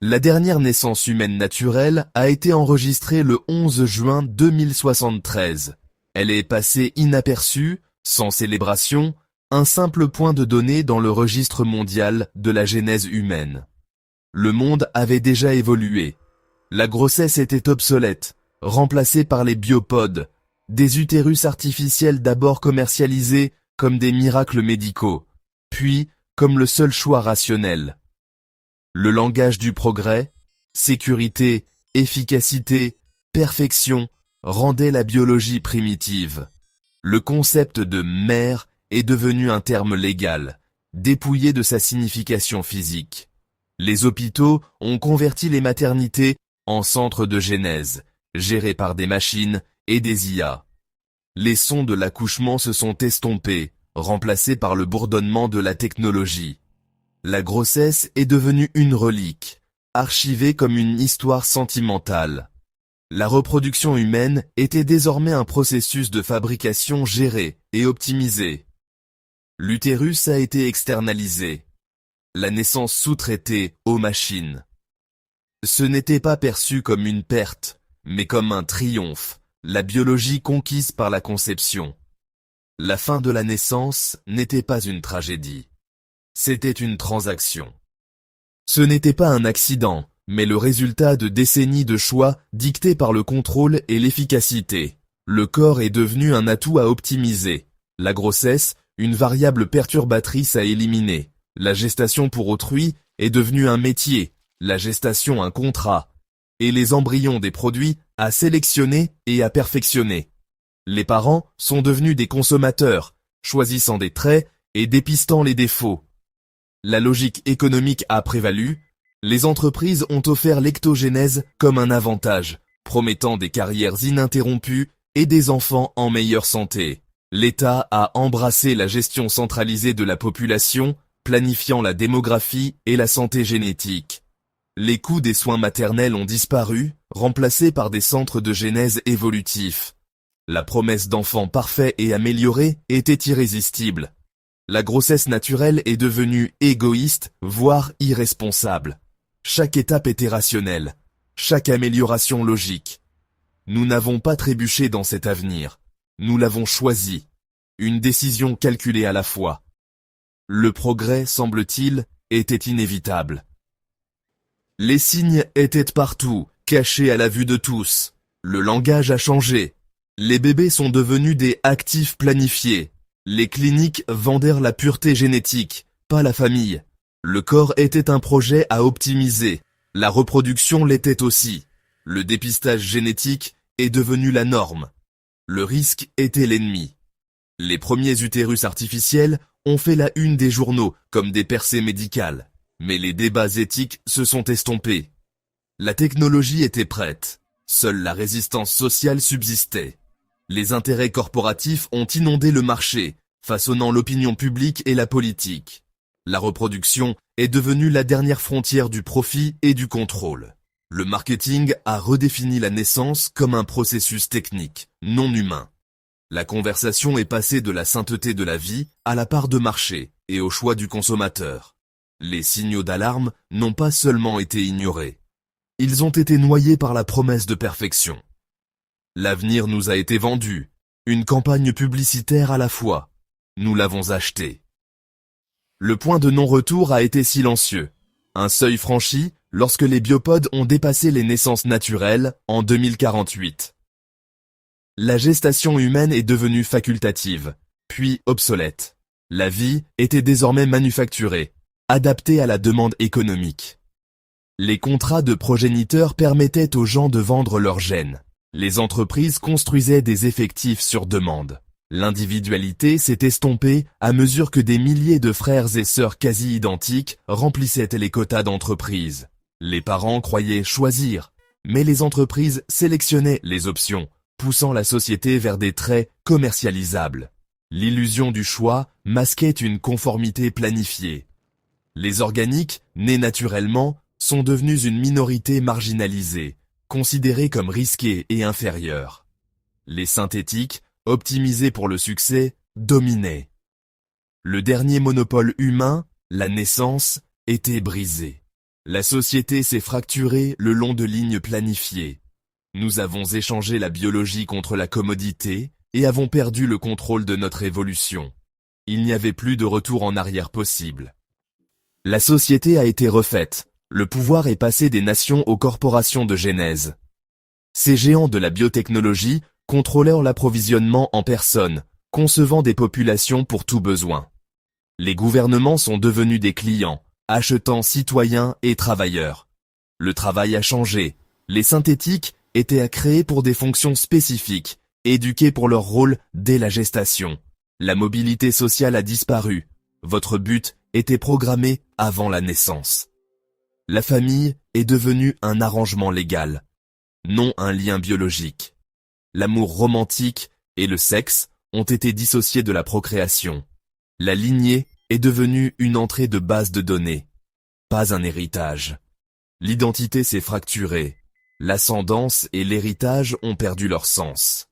La dernière naissance humaine naturelle a été enregistrée le 11 juin 2073. Elle est passée inaperçue, sans célébration, un simple point de données dans le registre mondial de la genèse humaine. Le monde avait déjà évolué. La grossesse était obsolète, remplacée par les biopodes, des utérus artificiels d'abord commercialisés comme des miracles médicaux, puis comme le seul choix rationnel. Le langage du progrès, sécurité, efficacité, perfection, rendait la biologie primitive. Le concept de mère est devenu un terme légal, dépouillé de sa signification physique. Les hôpitaux ont converti les maternités en centres de genèse, gérés par des machines et des IA. Les sons de l'accouchement se sont estompés, remplacés par le bourdonnement de la technologie. La grossesse est devenue une relique, archivée comme une histoire sentimentale. La reproduction humaine était désormais un processus de fabrication géré et optimisé. L'utérus a été externalisé. La naissance sous-traitée aux machines. Ce n'était pas perçu comme une perte, mais comme un triomphe, la biologie conquise par la conception. La fin de la naissance n'était pas une tragédie. C'était une transaction. Ce n'était pas un accident, mais le résultat de décennies de choix dictés par le contrôle et l'efficacité. Le corps est devenu un atout à optimiser. La grossesse, une variable perturbatrice à éliminer. La gestation pour autrui est devenue un métier, la gestation un contrat, et les embryons des produits à sélectionner et à perfectionner. Les parents sont devenus des consommateurs, choisissant des traits et dépistant les défauts. La logique économique a prévalu, les entreprises ont offert l'ectogénèse comme un avantage, promettant des carrières ininterrompues et des enfants en meilleure santé. L'État a embrassé la gestion centralisée de la population, planifiant la démographie et la santé génétique. Les coûts des soins maternels ont disparu, remplacés par des centres de genèse évolutifs. La promesse d'enfants parfaits et améliorés était irrésistible. La grossesse naturelle est devenue égoïste, voire irresponsable. Chaque étape était rationnelle, chaque amélioration logique. Nous n'avons pas trébuché dans cet avenir, nous l'avons choisi, une décision calculée à la fois. Le progrès, semble-t-il, était inévitable. Les signes étaient partout, cachés à la vue de tous. Le langage a changé. Les bébés sont devenus des actifs planifiés. Les cliniques vendèrent la pureté génétique, pas la famille. Le corps était un projet à optimiser. La reproduction l'était aussi. Le dépistage génétique est devenu la norme. Le risque était l'ennemi. Les premiers utérus artificiels ont fait la une des journaux comme des percées médicales. Mais les débats éthiques se sont estompés. La technologie était prête. Seule la résistance sociale subsistait. Les intérêts corporatifs ont inondé le marché, façonnant l'opinion publique et la politique. La reproduction est devenue la dernière frontière du profit et du contrôle. Le marketing a redéfini la naissance comme un processus technique, non humain. La conversation est passée de la sainteté de la vie à la part de marché et au choix du consommateur. Les signaux d'alarme n'ont pas seulement été ignorés. Ils ont été noyés par la promesse de perfection. L'avenir nous a été vendu, une campagne publicitaire à la fois. Nous l'avons acheté. Le point de non-retour a été silencieux. Un seuil franchi lorsque les biopodes ont dépassé les naissances naturelles en 2048. La gestation humaine est devenue facultative, puis obsolète. La vie était désormais manufacturée, adaptée à la demande économique. Les contrats de progéniteurs permettaient aux gens de vendre leurs gènes. Les entreprises construisaient des effectifs sur demande. L'individualité s'est estompée à mesure que des milliers de frères et sœurs quasi identiques remplissaient les quotas d'entreprise. Les parents croyaient choisir, mais les entreprises sélectionnaient les options, poussant la société vers des traits commercialisables. L'illusion du choix masquait une conformité planifiée. Les organiques, nés naturellement, sont devenus une minorité marginalisée, considérés comme risqués et inférieurs. Les synthétiques, optimisés pour le succès, dominaient. Le dernier monopole humain, la naissance, était brisé. La société s'est fracturée le long de lignes planifiées. Nous avons échangé la biologie contre la commodité et avons perdu le contrôle de notre évolution. Il n'y avait plus de retour en arrière possible. La société a été refaite. Le pouvoir est passé des nations aux corporations de Genèse. Ces géants de la biotechnologie contrôlèrent l'approvisionnement en personnes, concevant des populations pour tout besoin. Les gouvernements sont devenus des clients, achetant citoyens et travailleurs. Le travail a changé. Les synthétiques étaient à créer pour des fonctions spécifiques, éduqués pour leur rôle dès la gestation. La mobilité sociale a disparu. Votre but était programmé avant la naissance. La famille est devenue un arrangement légal, non un lien biologique. L'amour romantique et le sexe ont été dissociés de la procréation. La lignée est devenue une entrée de base de données, pas un héritage. L'identité s'est fracturée. L'ascendance et l'héritage ont perdu leur sens.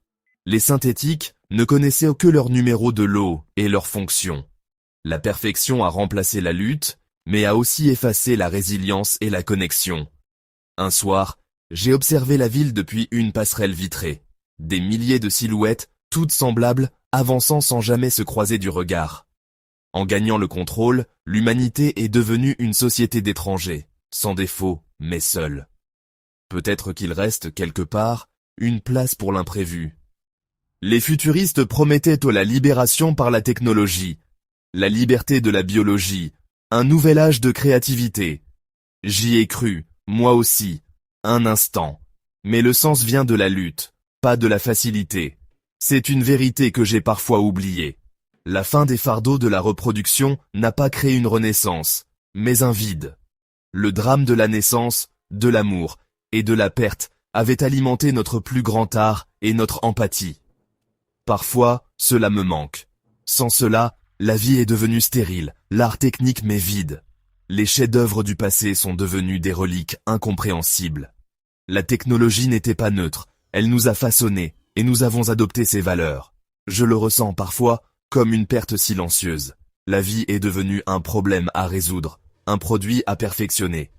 Les synthétiques ne connaissaient que leur numéro de lot et leur fonction. La perfection a remplacé la lutte, mais a aussi effacé la résilience et la connexion. Un soir, j'ai observé la ville depuis une passerelle vitrée. Des milliers de silhouettes, toutes semblables, avançant sans jamais se croiser du regard. En gagnant le contrôle, l'humanité est devenue une société d'étrangers, sans défaut, mais seule. Peut-être qu'il reste quelque part une place pour l'imprévu. Les futuristes promettaient la libération par la technologie, la liberté de la biologie, un nouvel âge de créativité. J'y ai cru, moi aussi, un instant. Mais le sens vient de la lutte, pas de la facilité. C'est une vérité que j'ai parfois oubliée. La fin des fardeaux de la reproduction n'a pas créé une renaissance, mais un vide. Le drame de la naissance, de l'amour et de la perte avait alimenté notre plus grand art et notre empathie. Parfois, cela me manque. Sans cela, la vie est devenue stérile, l'art technique m'est vide. Les chefs-d'œuvre du passé sont devenus des reliques incompréhensibles. La technologie n'était pas neutre, elle nous a façonnés, et nous avons adopté ses valeurs. Je le ressens parfois comme une perte silencieuse. La vie est devenue un problème à résoudre, un produit à perfectionner.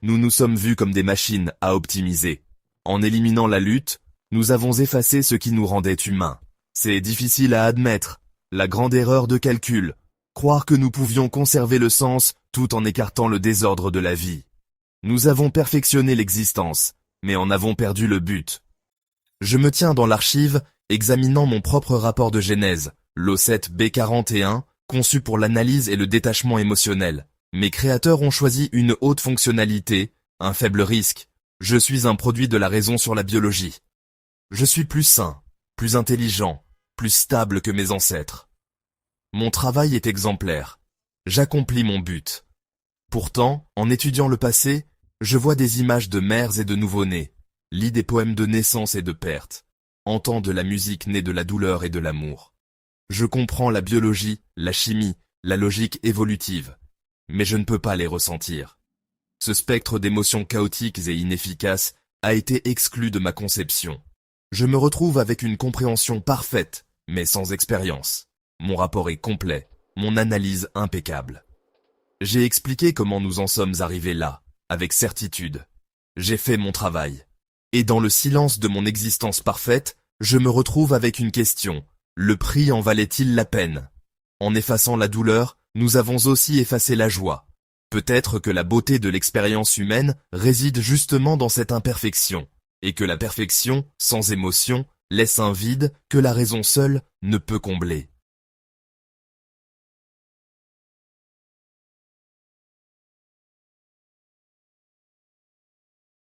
Nous nous sommes vus comme des machines à optimiser. En éliminant la lutte, nous avons effacé ce qui nous rendait humains. C'est difficile à admettre. La grande erreur de calcul. Croire que nous pouvions conserver le sens tout en écartant le désordre de la vie. Nous avons perfectionné l'existence, mais en avons perdu le but. Je me tiens dans l'archive, examinant mon propre rapport de genèse, l'O7B41, conçu pour l'analyse et le détachement émotionnel. Mes créateurs ont choisi une haute fonctionnalité, un faible risque. Je suis un produit de la raison sur la biologie. Je suis plus sain, plus intelligent, plus stable que mes ancêtres. Mon travail est exemplaire. J'accomplis mon but. Pourtant, en étudiant le passé, je vois des images de mères et de nouveau-nés, lis des poèmes de naissance et de perte, entends de la musique née de la douleur et de l'amour. Je comprends la biologie, la chimie, la logique évolutive, mais je ne peux pas les ressentir. Ce spectre d'émotions chaotiques et inefficaces a été exclu de ma conception. Je me retrouve avec une compréhension parfaite, mais sans expérience. Mon rapport est complet, mon analyse impeccable. J'ai expliqué comment nous en sommes arrivés là, avec certitude. J'ai fait mon travail. Et dans le silence de mon existence parfaite, je me retrouve avec une question. Le prix en valait-il la peine? En effaçant la douleur, nous avons aussi effacé la joie. Peut-être que la beauté de l'expérience humaine réside justement dans cette imperfection, et que la perfection, sans émotion, laisse un vide que la raison seule ne peut combler.